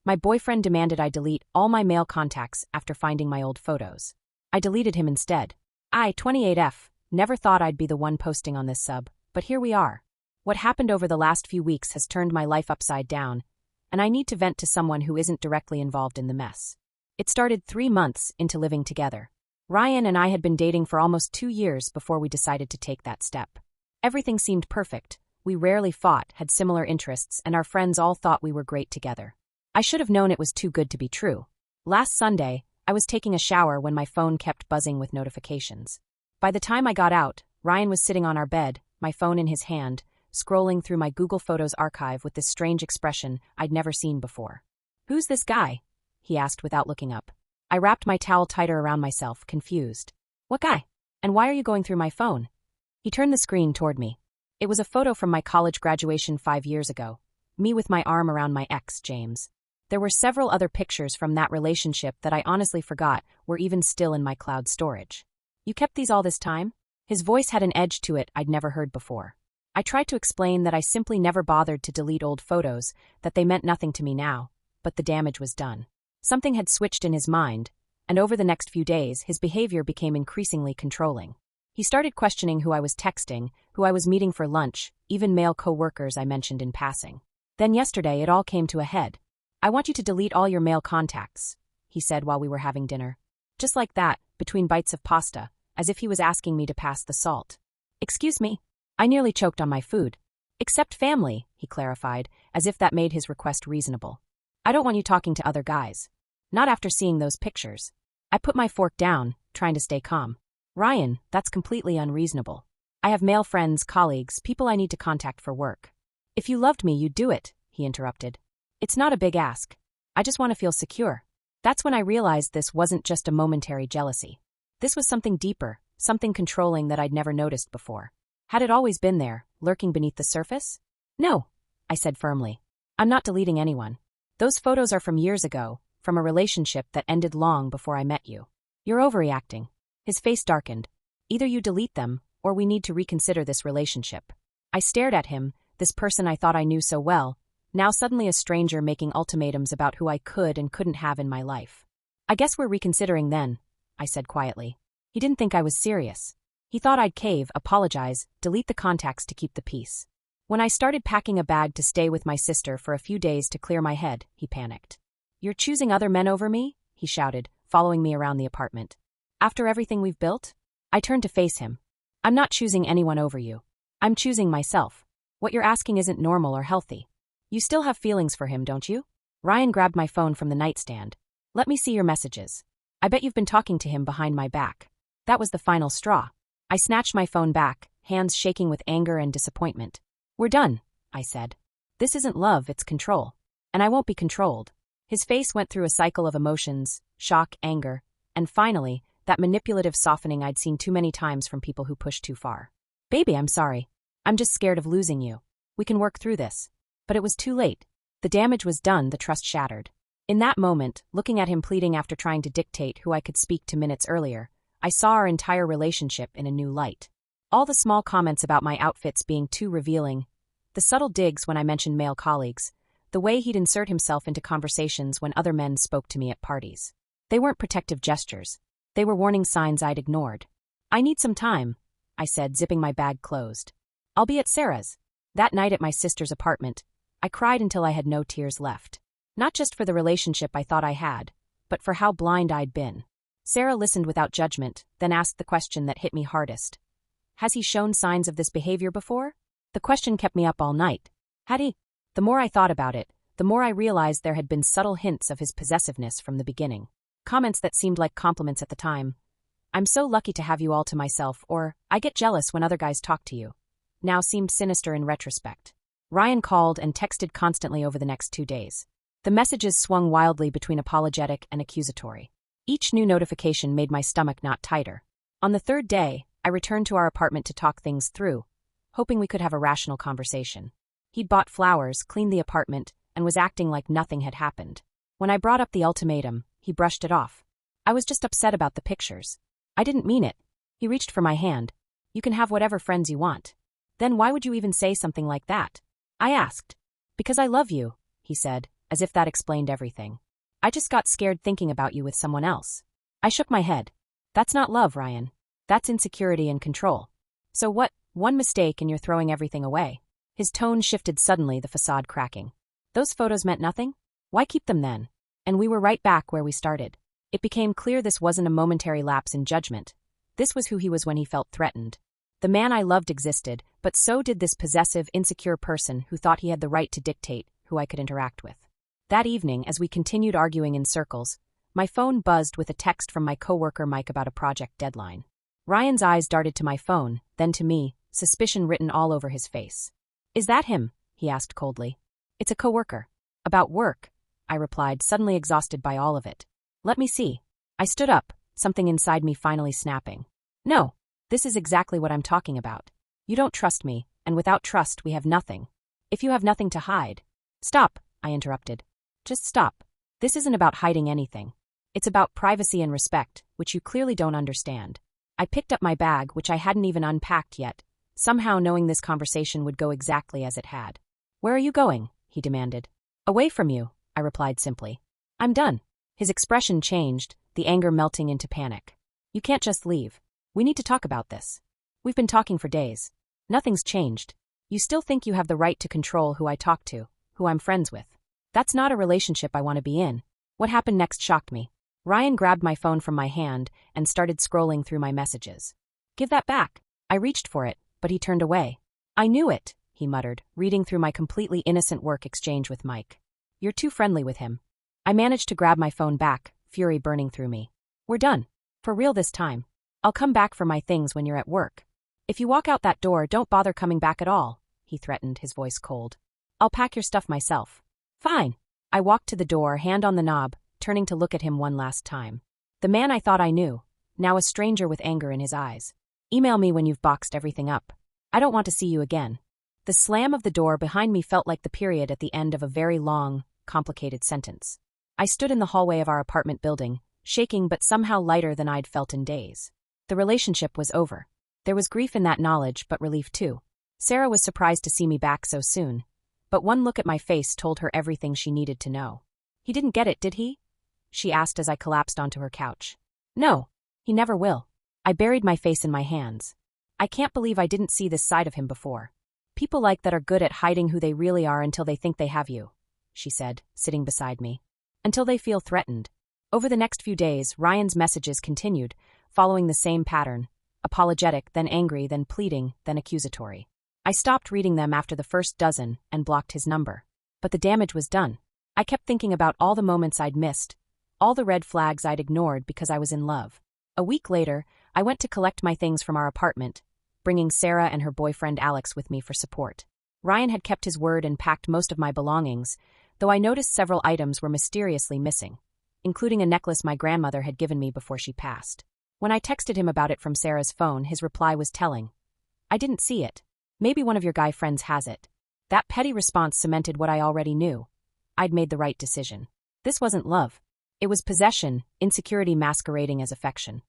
My boyfriend demanded I delete all my male contacts after finding my old photos. I deleted him instead. 28F, never thought I'd be the one posting on this sub, but here we are. What happened over the last few weeks has turned my life upside down, and I need to vent to someone who isn't directly involved in the mess. It started 3 months into living together. Ryan and I had been dating for almost 2 years before we decided to take that step. Everything seemed perfect. We rarely fought, had similar interests, and our friends all thought we were great together. I should have known it was too good to be true. Last Sunday, I was taking a shower when my phone kept buzzing with notifications. By the time I got out, Ryan was sitting on our bed, my phone in his hand, scrolling through my Google Photos archive with this strange expression I'd never seen before. "Who's this guy?" he asked without looking up. I wrapped my towel tighter around myself, confused. "What guy? And why are you going through my phone?" He turned the screen toward me. It was a photo from my college graduation 5 years ago, me with my arm around my ex, James. There were several other pictures from that relationship that I honestly forgot were even still in my cloud storage. "You kept these all this time?" His voice had an edge to it I'd never heard before. I tried to explain that I simply never bothered to delete old photos, that they meant nothing to me now, but the damage was done. Something had switched in his mind, and over the next few days his behavior became increasingly controlling. He started questioning who I was texting, who I was meeting for lunch, even male co-workers I mentioned in passing. Then yesterday it all came to a head. "I want you to delete all your male contacts," he said while we were having dinner. Just like that, between bites of pasta, as if he was asking me to pass the salt. "Excuse me?" I nearly choked on my food. "Except family," he clarified, as if that made his request reasonable. "I don't want you talking to other guys. Not after seeing those pictures." I put my fork down, trying to stay calm. "Ryan, that's completely unreasonable. I have male friends, colleagues, people I need to contact for work." "If you loved me, you'd do it," he interrupted. "It's not a big ask. I just want to feel secure." That's when I realized this wasn't just a momentary jealousy. This was something deeper, something controlling that I'd never noticed before. Had it always been there, lurking beneath the surface? "No," I said firmly. "I'm not deleting anyone. Those photos are from years ago, from a relationship that ended long before I met you. You're overreacting." His face darkened. "Either you delete them, or we need to reconsider this relationship." I stared at him, this person I thought I knew so well, now suddenly a stranger making ultimatums about who I could and couldn't have in my life. "I guess we're reconsidering then," I said quietly. He didn't think I was serious. He thought I'd cave, apologize, delete the contacts to keep the peace. When I started packing a bag to stay with my sister for a few days to clear my head, he panicked. "You're choosing other men over me?" he shouted, following me around the apartment. "After everything we've built?" I turned to face him. "I'm not choosing anyone over you. I'm choosing myself. What you're asking isn't normal or healthy. You still have feelings for him, don't you?" Ryan grabbed my phone from the nightstand. "Let me see your messages. I bet you've been talking to him behind my back." That was the final straw. I snatched my phone back, hands shaking with anger and disappointment. "We're done," I said. "This isn't love, it's control. And I won't be controlled." His face went through a cycle of emotions, shock, anger, and finally, that manipulative softening I'd seen too many times from people who push too far. "Baby, I'm sorry. I'm just scared of losing you. We can work through this." But it was too late. The damage was done, the trust shattered. In that moment, looking at him pleading after trying to dictate who I could speak to minutes earlier, I saw our entire relationship in a new light. All the small comments about my outfits being too revealing, the subtle digs when I mentioned male colleagues, the way he'd insert himself into conversations when other men spoke to me at parties. They weren't protective gestures. They were warning signs I'd ignored. "I need some time," I said, zipping my bag closed. "I'll be at Sarah's." That night at my sister's apartment, I cried until I had no tears left. Not just for the relationship I thought I had, but for how blind I'd been. Sarah listened without judgment, then asked the question that hit me hardest. "Has he shown signs of this behavior before?" The question kept me up all night. Had he? The more I thought about it, the more I realized there had been subtle hints of his possessiveness from the beginning. Comments that seemed like compliments at the time. "I'm so lucky to have you all to myself," or "I get jealous when other guys talk to you," now seemed sinister in retrospect. Ryan called and texted constantly over the next 2 days. The messages swung wildly between apologetic and accusatory. Each new notification made my stomach knot tighter. On the 3rd day, I returned to our apartment to talk things through, hoping we could have a rational conversation. He'd bought flowers, cleaned the apartment, and was acting like nothing had happened. When I brought up the ultimatum, he brushed it off. "I was just upset about the pictures. I didn't mean it." He reached for my hand. "You can have whatever friends you want." "Then why would you even say something like that?" I asked. "Because I love you," he said, as if that explained everything. I just got scared thinking about you with someone else. I shook my head. That's not love, Ryan. That's insecurity and control. So what? One mistake and you're throwing everything away. His tone shifted suddenly, the facade cracking. Those photos meant nothing? Why keep them then? And we were right back where we started. It became clear this wasn't a momentary lapse in judgment. This was who he was when he felt threatened. The man I loved existed, but so did this possessive, insecure person who thought he had the right to dictate who I could interact with. That evening, as we continued arguing in circles, my phone buzzed with a text from my coworker Mike about a project deadline. Ryan's eyes darted to my phone, then to me, suspicion written all over his face. Is that him? He asked coldly. It's a coworker. About work, I replied, suddenly exhausted by all of it. Let me see. I stood up, something inside me finally snapping. No, this is exactly what I'm talking about. You don't trust me, and without trust we have nothing. If you have nothing to hide. Stop, I interrupted. Just stop. This isn't about hiding anything. It's about privacy and respect, which you clearly don't understand. I picked up my bag, which I hadn't even unpacked yet, somehow knowing this conversation would go exactly as it had. Where are you going? He demanded. Away from you, I replied simply. I'm done. His expression changed, the anger melting into panic. You can't just leave. We need to talk about this. We've been talking for days. Nothing's changed. You still think you have the right to control who I talk to, who I'm friends with. That's not a relationship I want to be in. What happened next shocked me. Ryan grabbed my phone from my hand and started scrolling through my messages. Give that back. I reached for it, but he turned away. I knew it, he muttered, reading through my completely innocent work exchange with Mike. You're too friendly with him. I managed to grab my phone back, fury burning through me. We're done. For real this time. I'll come back for my things when you're at work. If you walk out that door, don't bother coming back at all, he threatened, his voice cold. I'll pack your stuff myself. Fine. I walked to the door, hand on the knob, turning to look at him one last time. The man I thought I knew, now a stranger with anger in his eyes. Email me when you've boxed everything up. I don't want to see you again. The slam of the door behind me felt like the period at the end of a very long, complicated sentence. I stood in the hallway of our apartment building, shaking but somehow lighter than I'd felt in days. The relationship was over. There was grief in that knowledge, but relief too. Sarah was surprised to see me back so soon, but one look at my face told her everything she needed to know. He didn't get it, did he? She asked as I collapsed onto her couch. No, he never will. I buried my face in my hands. I can't believe I didn't see this side of him before. People like that are good at hiding who they really are until they think they have you, she said, sitting beside me. Until they feel threatened. Over the next few days, Ryan's messages continued, following the same pattern. Apologetic, then angry, then pleading, then accusatory. I stopped reading them after the first dozen and blocked his number. But the damage was done. I kept thinking about all the moments I'd missed, all the red flags I'd ignored because I was in love. A week later, I went to collect my things from our apartment, bringing Sarah and her boyfriend Alex with me for support. Ryan had kept his word and packed most of my belongings, though I noticed several items were mysteriously missing, including a necklace my grandmother had given me before she passed. When I texted him about it from Sarah's phone, his reply was telling. I didn't see it. Maybe one of your guy friends has it. That petty response cemented what I already knew. I'd made the right decision. This wasn't love. It was possession, insecurity masquerading as affection.